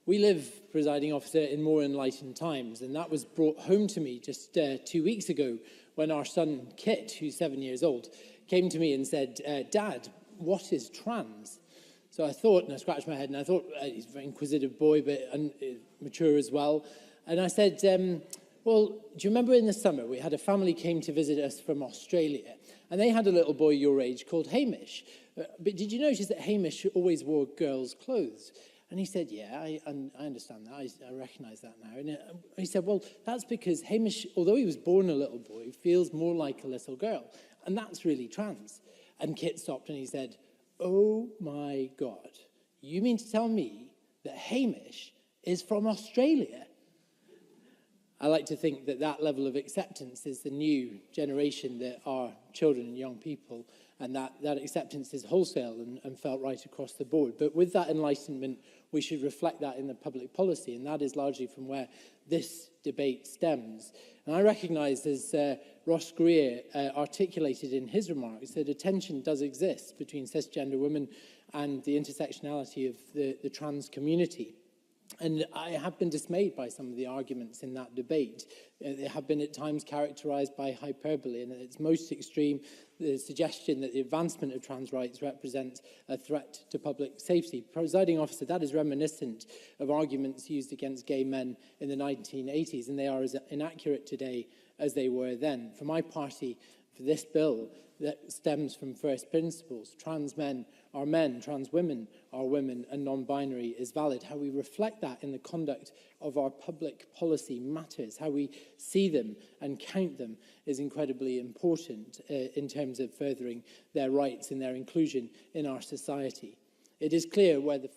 We live, presiding officer, in more enlightened times, and that was brought home to me just 2 weeks ago when our son Kit, who's 7 years old, came to me and said, Dad, what is trans? So I thought, and I scratched my head, and I thought, he's a very inquisitive boy, but mature as well. And I said, well, do you remember in the summer we had a family came to visit us from Australia, and they had a little boy your age called Hamish. But did you notice that Hamish always wore girls' clothes? And he said, yeah, I understand that. I recognise that now. And he said, well, that's because Hamish, although he was born a little boy, feels more like a little girl. And that's really trans. And Kit stopped and he said, oh my God, you mean to tell me that Hamish is from Australia? I like to think that that level of acceptance is the new generation that our children and young people, and that acceptance is wholesale and felt right across the board. But with that enlightenment, we should reflect that in the public policy, and that is largely from where this debate stems. And I recognise, as Ross Greer articulated in his remarks, that a tension does exist between cisgender women and the intersectionality of the trans community. And I have been dismayed by some of the arguments in that debate. They have been at times characterised by hyperbole, and at its most extreme, the suggestion that the advancement of trans rights represents a threat to public safety. Presiding officer, that is reminiscent of arguments used against gay men in the 1980s, and they are as inaccurate today as they were then. For my party, for this bill that stems from first principles, trans men are men, trans women are women, and non-binary is valid. How we reflect that in the conduct of our public policy matters. How we see them and count them is incredibly important in terms of furthering their rights and their inclusion in our society. It is clear where the